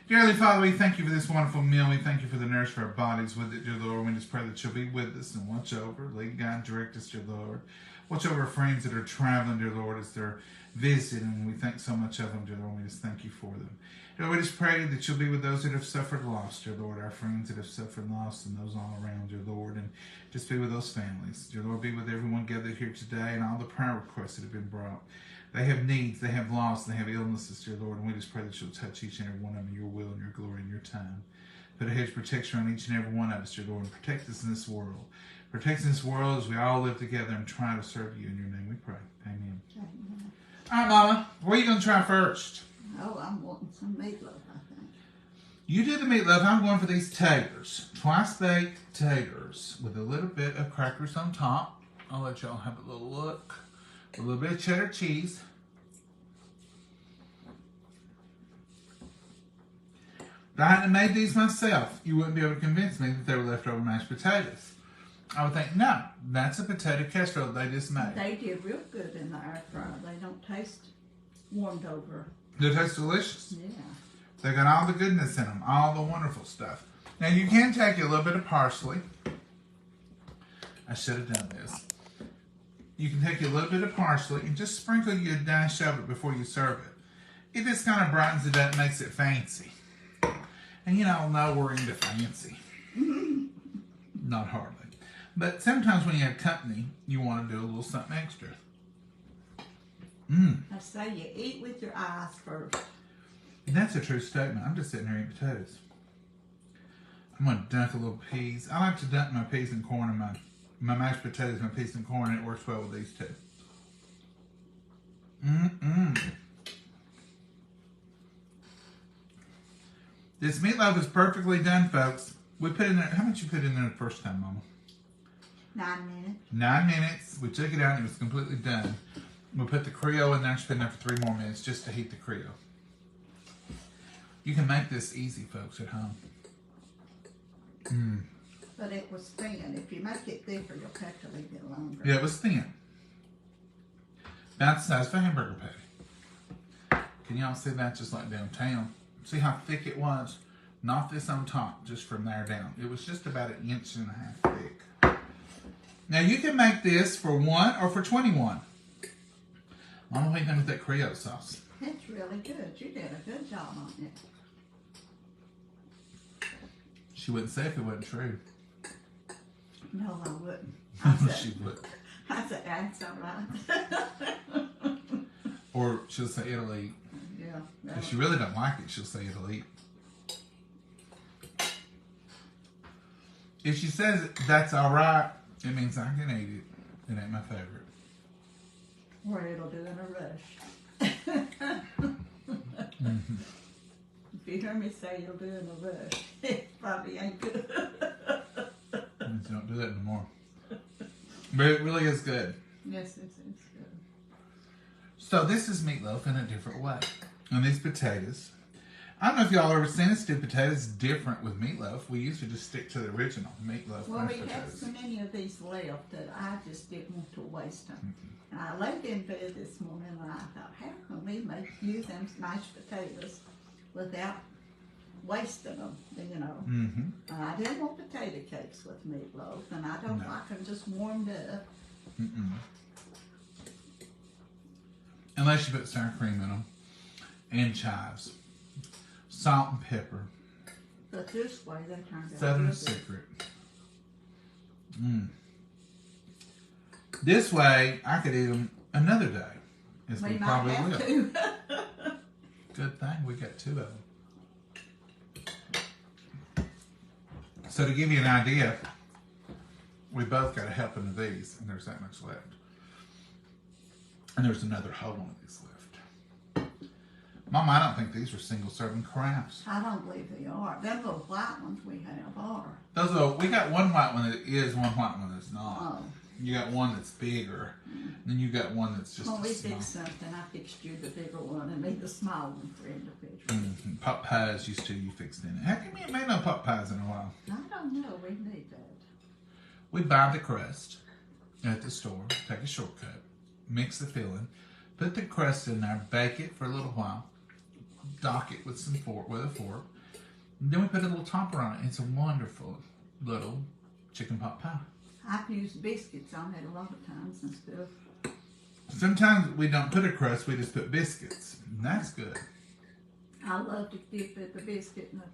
Dear Heavenly Father, we thank you for this wonderful meal. We thank you for the nourish for our bodies with it, dear Lord. We just pray that you'll be with us and watch over, lead, guide, direct us, dear Lord. Watch over our friends that are traveling, dear Lord, as they're visiting. We thank so much of them, dear Lord. We just thank you for them. Dear Lord, we just pray that you'll be with those that have suffered loss, dear Lord, our friends that have suffered loss and those all around, dear Lord, and just be with those families. Dear Lord, be with everyone gathered here today and all the prayer requests that have been brought. They have needs, they have loss, they have illnesses, dear Lord, and we just pray that you'll touch each and every one of them in your will and your glory and your time. Put a hedge of protection on each and every one of us, dear Lord, and protect us in this world. Protect us in this world as we all live together and try to serve you. In your name we pray. Amen. Amen. All right, Mama, what are you going to try first? Oh, I'm wanting some meatloaf, I think. You do the meatloaf. I'm going for these taters. Twice-baked taters with a little bit of crackers on top. I'll let y'all have a little look. A little bit of cheddar cheese. If I hadn't made these myself, you wouldn't be able to convince me that they were leftover mashed potatoes. I would think, no, that's a potato casserole they just made. They did real good in the air fryer. They don't taste warmed over. They taste delicious. Yeah. They got all the goodness in them, all the wonderful stuff. Now you can take a little bit of parsley. I should have done this. You can take a little bit of parsley and just sprinkle you a dash of it before you serve it. It just kind of brightens it up, makes it fancy. And you know we're into fancy. Not hardly. But sometimes when you have company, you want to do a little something extra. I say you eat with your eyes first. And that's a true statement. I'm just sitting here eating potatoes. I'm going to dunk a little peas. I like to dunk my peas and corn and my mashed potatoes, my peas and corn, and it works well with these two. This meatloaf is perfectly done, folks. We put in there, how much you put in there the first time, Mama? 9 minutes. 9 minutes. We took it out and it was completely done. We put the Creole in there, spin there for 3 more minutes just to heat the Creole. You can make this easy, folks, at home. But it was thin. If you make it thicker, you'll have to leave it longer. Yeah, it was thin. About the size of a hamburger patty. Can y'all see that just like downtown? See how thick it was? Not this on top, just from there down. It was just about 1.5 inches thick. Now you can make this for 1 or for 21. Mama, what do you think with that Creole sauce? It's really good. You did a good job on it. She wouldn't say if it wasn't true. No, I wouldn't. I said, She would. I said, that's all right. Or she'll say it'll eat. Yeah. If she really don't like it, she'll say it'll eat. If she says that's all right, it means I can eat it. It ain't my favorite. Or it'll do in a rush. If you hear me say it'll do in a rush, it probably ain't good. Don't do that anymore. But it really is good. Yes, it's good. So this is meatloaf in a different way. And these potatoes. I don't know if y'all ever seen us do potatoes different with meatloaf. We used to just stick to the original meatloaf. Well, we had potatoes. so many of these left that I just didn't want to waste them. And I laid in bed this morning and I thought, how can we use them mashed potatoes without wasting them, you know? And I didn't want potato cakes with meatloaf, and I don't like them just warmed up. Mm-mm. Unless you put sour cream in them and chives, salt and pepper. But this way they turned out Southern real good. Secret. This way, I could eat them another day. As we We might probably have will. to. Good thing we got 2 of them. So to give you an idea, we both got a helping of these, and there's that much left. And there's another whole one of these left. Mama, I don't think these are single-serving crabs. I don't believe they are. Them little white ones we have are. Those are, we got one white one that is, one white one that's not. Oh. You got one that's bigger, and then you got one that's just When we small. fixed something, I fixed you the bigger one and me the small one for individual. Mm-hmm. Pot pies used to, you fixed in it. How come you ain't made no pot pies in a while? I don't know. We need that. We buy the crust at the store, take a shortcut, mix the filling, put the crust in there, bake it for a little while, dock it with a fork, and then we put a little topper on it. It's a wonderful little chicken pot pie. I've used biscuits on it a lot of times and stuff. Sometimes we don't put a crust, we just put biscuits, and that's good. I love to dip the biscuit and the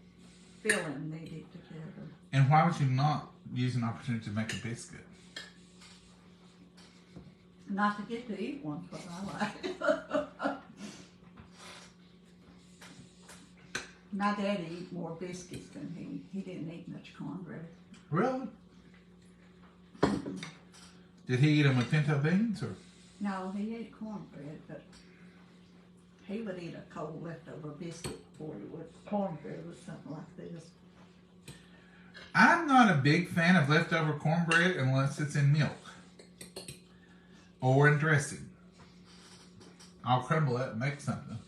filling and eat it together. And why would you not use an opportunity to make a biscuit? Not to get to eat one, but I like. My daddy eat more biscuits than he didn't eat much cornbread. Really? Did he eat them with pinto beans or? No, he ate cornbread, but he would eat a cold leftover biscuit before he would cornbread or something like this. I'm not a big fan of leftover cornbread unless it's in milk or in dressing. I'll crumble it and make something.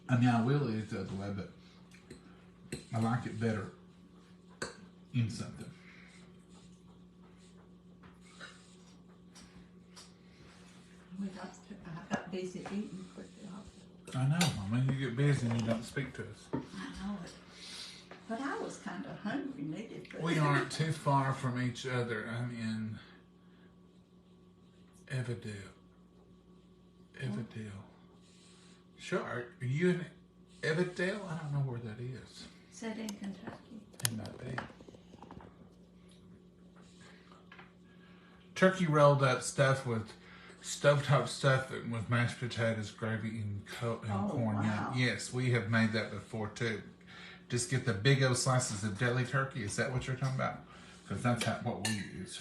I mean, I will eat it the other way, but I like it better in something. I got busy eating quickly. I know, Mama. You get busy and you don't speak to us. I know it. But I was kind of hungry, needed food. We aren't too far from each other. I'm in Everdale. Sure. Are you in Everdale? I don't know where that is. Is that in Kentucky? It might be. Turkey rolled up stuff with stovetop stuffing with mashed potatoes, gravy, and corn. Wow. Yes, we have made that before too. Just get the big old slices of deli turkey. Is that what you're talking about? Because that's what we use.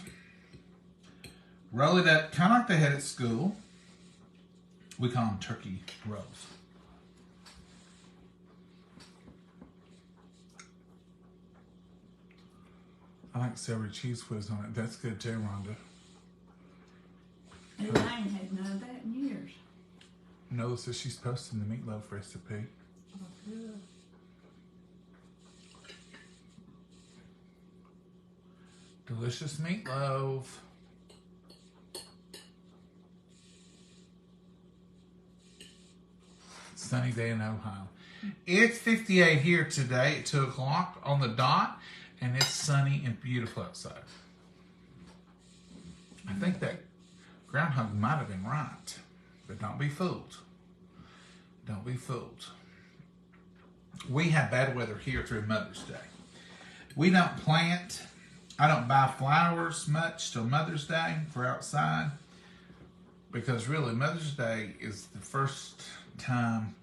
Roll it up, kind of like they had at school. We call them turkey rolls. I like celery cheese whiz on it. That's good too, Rhonda. And I ain't had none of that in years. Notice that she's posting the meatloaf recipe. Oh, good. Delicious meatloaf. Sunny day in Ohio. It's 58 here today at 2 o'clock on the dot, and it's sunny and beautiful outside. I think that groundhog might have been right, but don't be fooled. Don't be fooled. We have bad weather here through Mother's Day. We don't plant. I don't buy flowers much till Mother's Day for outside, because really Mother's Day is the first time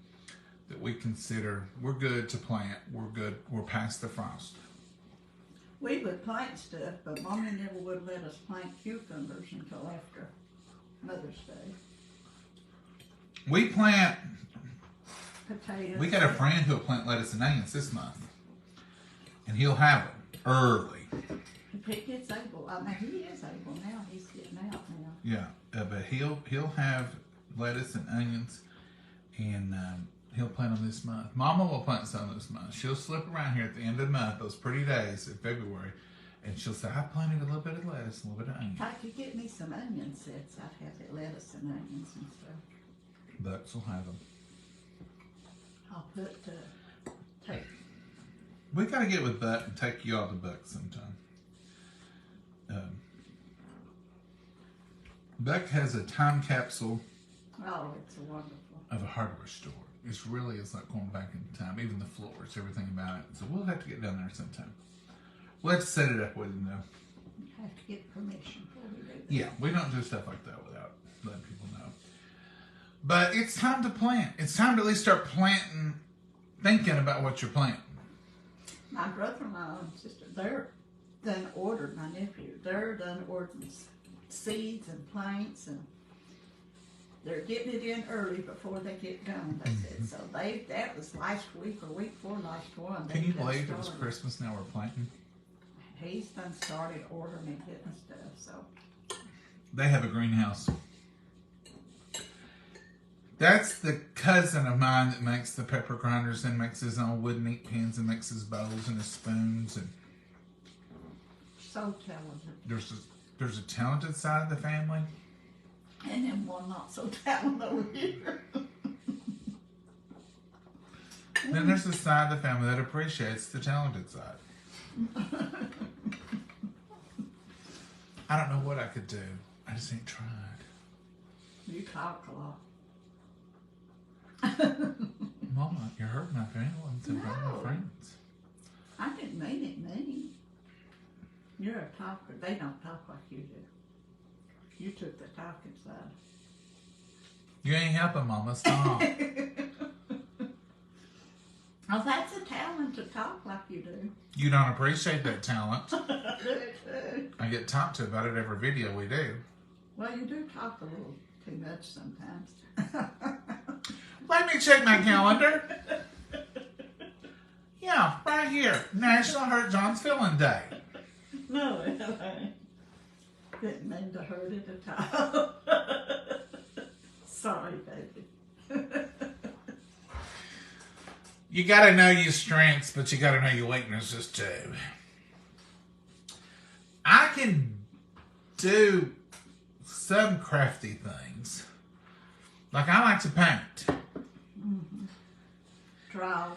that we consider we're good to plant. We're good. We're past the frost. We would plant stuff, but Mommy never would let us plant cucumbers until after Mother's Day. We plant. Potatoes. We got a friend who'll plant lettuce and onions this month, and he'll have them early. If he gets able, I mean, he is able now. He's getting out now. Yeah, but he'll have lettuce and onions, and he'll plant them this month. Mama will plant some this month. She'll slip around here at the end of the month, those pretty days in February, and she'll say, I planted a little bit of lettuce and a little bit of onion. If I could get me some onion sets, I'd have the lettuce and onions and stuff. Bucks will have them. I'll put, take, We got to get with Buck and take you all to Buck sometime. Beck has a time capsule Oh, it's wonderful. of a hardware store. It's really, it's like going back in time. Even the floors, everything about it. So we'll have to get down there sometime. We'll have to set it up with them though. You have to get permission before we do that. Yeah, we don't do stuff like that without letting people know. But it's time to plant. It's time to at least start planting, thinking about what you're planting. My brother-in-law and sister, they're done ordered, my nephew, they're done ordering seeds and plants, and they're getting it in early before they get going, they said. So that was last week or week before last one. Can you believe it was Christmas now we're planting? He's done started ordering and getting stuff, so. They have a greenhouse. That's the cousin of mine that makes the pepper grinders and makes his own wooden ink pens and makes his bowls and his spoons. And So talented. there's a talented side of the family. And then one not so talented over here. Then there's the side of the family that appreciates the talented side. I don't know what I could do. I just ain't tried. You talk a lot. Mama, you're hurting my feelings and hurting my friends. I didn't mean it mean. You're a talker. They don't talk like you do. You took the talking side. You ain't helping, Mama. Stop. Oh, that's a talent to talk like you do. You don't appreciate that talent. I do too. I get talked to about it every video we do. Well, you do talk a little too much sometimes. Let me check my calendar. Yeah, right here. National Hurt John's Feeling Day. No, I didn't mean to hurt it at all. Sorry, baby. You gotta know your strengths, but you gotta know your weaknesses too. I can do some crafty things. Like I like to paint. Mm-hmm. Draw,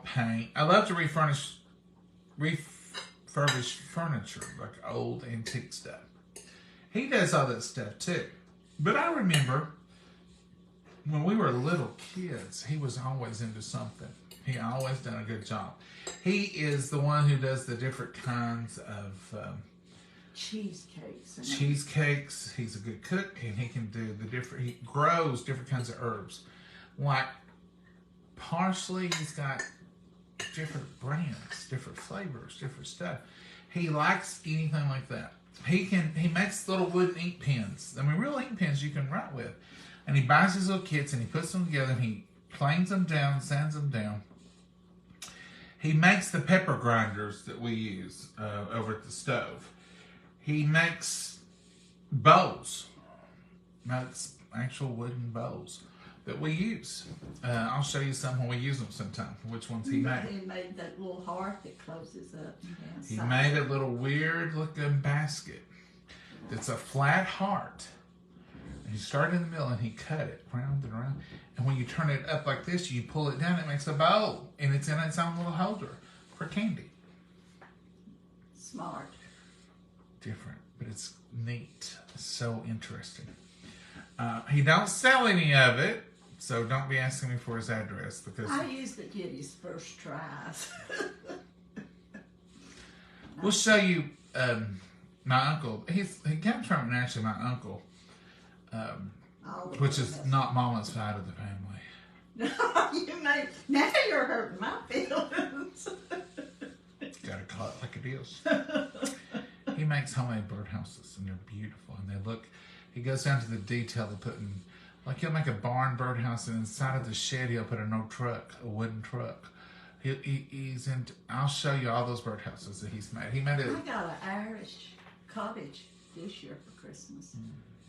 paint. I love to refurbish furniture, like old antique stuff. He does all that stuff too. But I remember when we were little kids, he was always into something. He always done a good job. He is the one who does the different kinds of cheesecakes. Cheesecakes. He's a good cook, and he can do the different. He grows different kinds of herbs, like parsley. He's got different brands, different flavors, different stuff. He likes anything like that. He makes little wooden ink pens. I mean, real ink pens you can write with. And he buys his little kits and he puts them together and he planes them down, sands them down. He makes the pepper grinders that we use over at the stove. He makes bowls. Makes actual wooden bowls that we use. I'll show you some when we use them sometime. Which ones he made. He made that little heart that closes up. He made a little weird looking basket that's a flat heart. And he started in the middle and he cut it round and round. And when you turn it up like this, you pull it down, it makes a bowl. And it's in its own little holder for candy. Smart. Different, but it's neat. So interesting. He don't sell any of it, so don't be asking me for his address because I used to get his first tries. We'll show you my uncle. He comes from actually my uncle, which is not Mama's side of the family. Now you're hurting my feelings. Gotta call it like it is. He makes homemade birdhouses, and they're beautiful, and they look. He goes down to the detail of putting, like he'll make a barn birdhouse, and inside of the shed he'll put an old truck, a wooden truck. He's into. I'll show you all those birdhouses that he's made. He made it. I got an Irish cottage this year for Christmas.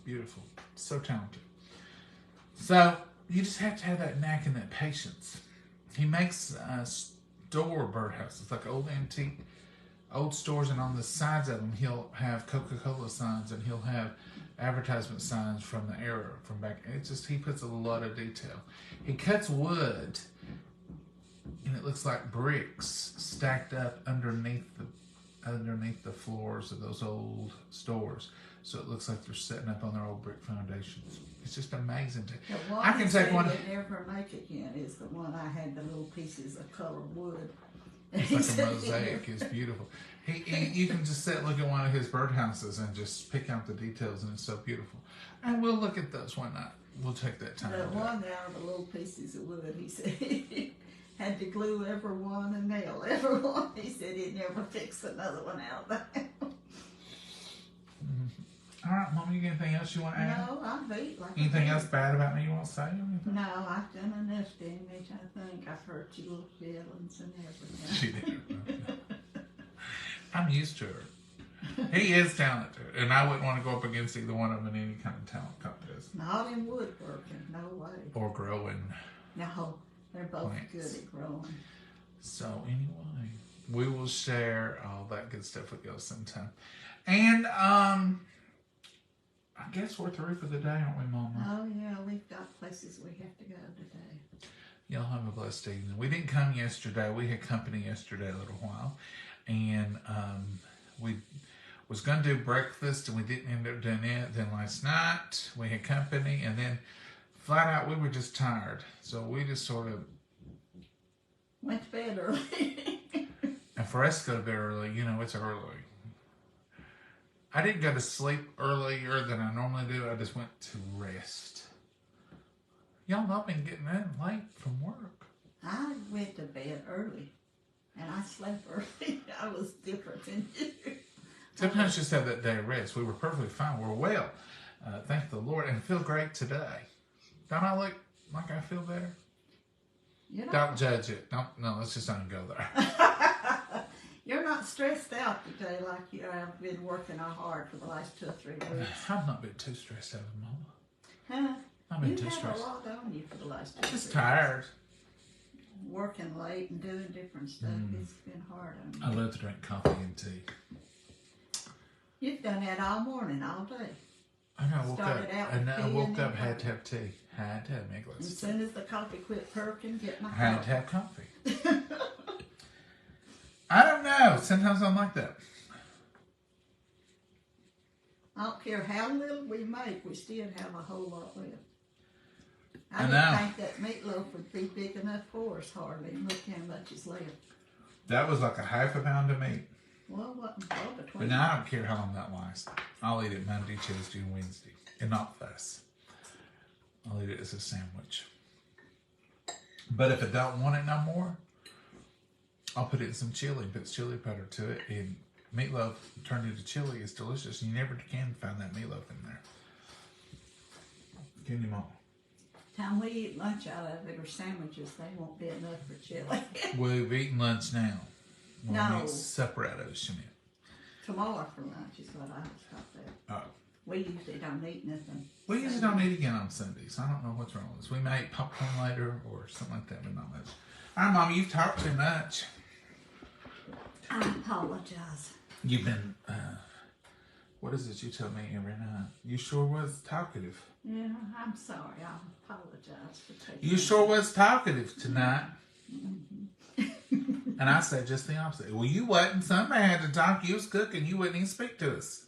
Beautiful, so talented. So you just have to have that knack and that patience. He makes store birdhouses, like old antique, old stores, and on the sides of them he'll have Coca-Cola signs and he'll have advertisement signs from the era from back. It's just he puts a lot of detail. He cuts wood, and it looks like bricks stacked up underneath underneath the floors of those old stores. So it looks like they're setting up on their old brick foundations. It's just amazing. The one I can take one. That never make again is the one I had the little pieces of colored wood. It's like a mosaic. It's beautiful. You can just sit, look at one of his birdhouses and just pick out the details, and it's so beautiful. And we'll look at those one night. We'll take that time. The one out of the little pieces of wood, he said he had to glue every one and nail every one. He said he'd never fix another one out of the house. All right, Mom, you got anything else you want to add? No, I beat like Anything else bad about me you want to say? Anything? No, I've done enough damage, I think. I've hurt your little feelings and everything. She did. I'm used to her. He is talented, and I wouldn't want to go up against either one of them in any kind of talent contest. Not in woodworking, no way. Or growing. No, they're both plants. good at growing. So anyway, we will share all that good stuff with you sometime. And I guess we're through for the day, aren't we, Mama? Oh yeah, we've got places we have to go today. Y'all have a blessed evening. We didn't come yesterday. We had company yesterday a little while. And we was going to do breakfast, and we didn't end up doing it. Then last night, we had company, and then flat out, we were just tired. So we just sort of... Went to bed early. And for us to go to bed early, you know, it's early. I didn't go to sleep earlier than I normally do. I just went to rest. Y'all know I've been getting in late from work. I went to bed early, and I slept early. I was different than you. Sometimes just have that day of rest. We were perfectly fine. We're well. Thank the Lord. And feel great today. Don't I look like I feel better? You know, Don't judge it. No, let's just not go there. you're not stressed out today like you have been working hard for the last 2 or 3 weeks. I've not been too stressed out, Mama. Huh? I've been You too have stressed. a lot on you for the last 2 Just weeks. tired. Working late and doing different stuff. It's been hard on I you. love to drink coffee and tea. You've done that all morning, all day. I know. I woke Started up. out And with I tea woke and up, then had to have tea. Had to have me a glass As of tea. soon as the coffee quit perking, get my I had coffee. to have coffee. I don't know. Sometimes I'm like that. I don't care how little we make, we still have a whole lot left. I I know. didn't think that meatloaf would be big enough for us hardly. Look how much is left. That was like a half a pound of meat. Well, what well, between But now I don't care how long that lasts. I'll eat it Monday, Tuesday, and Wednesday. And not fuss. I'll eat it as a sandwich. But if I don't want it no more, I'll put it in some chili, put chili powder to it, and meatloaf turned into chili is delicious. You never can find that meatloaf in there. Can you, Mom? time we eat lunch out of it or sandwiches, they won't be enough for chili. We've eaten lunch now. We'll No. eat supper out of it, shouldn't it? Tomorrow for lunch is what I was taught that. Oh. We usually don't eat nothing. We usually don't eat again on Sundays. I don't know what's wrong with us. We may eat popcorn later or something like that, but not much. All right, Mom, you've talked too much. I apologize. You've been, what is it you tell me every night? You sure was talkative. Yeah, I'm sorry. I apologize for taking You sure was talkative tonight. And I say just the opposite. Well, you wasn't. Somebody had to talk. You was cooking. You wouldn't even speak to us.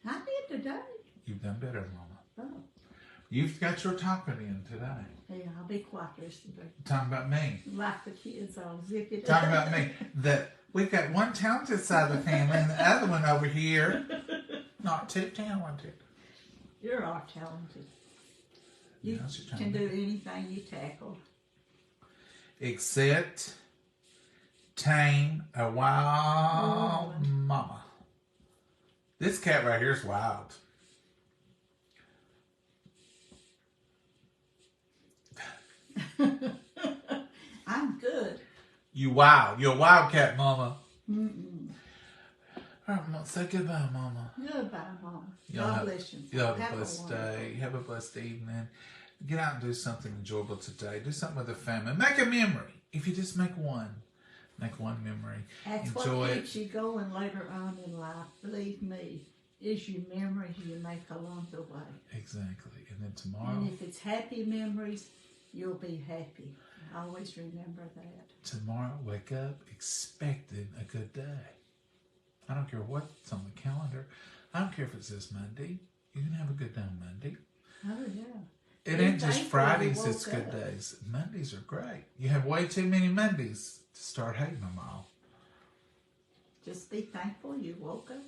I did today. You've done better, Mama. Oh, You've got your talking in today. yeah, I'll be quiet yesterday. Talking about me. Like the kids, I'll zip it Talking up. about me. That we've got one talented side of the family and the other one over here not too talented. You're all talented. You Yeah, that's your can talent. do anything you tackle. Except tame a wild mama. This cat right here is wild. I'm good. You wild. You're a wild cat, Mama. Mm-mm. All right, Mama, say goodbye, Mama. Goodbye, Mom. Y'all God have- bless you. You have a Have blessed wonderful day. Have a blessed evening. Get out and do something enjoyable today. Do something with the family. Make a memory. If you just make one memory. That's Enjoy what it. keeps you going later on in life. Believe me, is your memories you make along the way. Exactly. And then tomorrow, And if it's happy memories, you'll be happy. Always remember that. tomorrow, wake up expecting a good day. I don't care what's on the calendar. I don't care if it says Monday. You can have a good day on Monday. Oh, yeah. It ain't just Thankful Fridays you that's woke good up. days. Mondays are great. You have way too many Mondays to start hating them all. Just be thankful you woke up.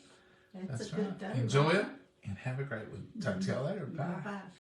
That's That's a good right. day. Enjoy it and have a great one. Talk to y'all later. Bye. Bye-bye.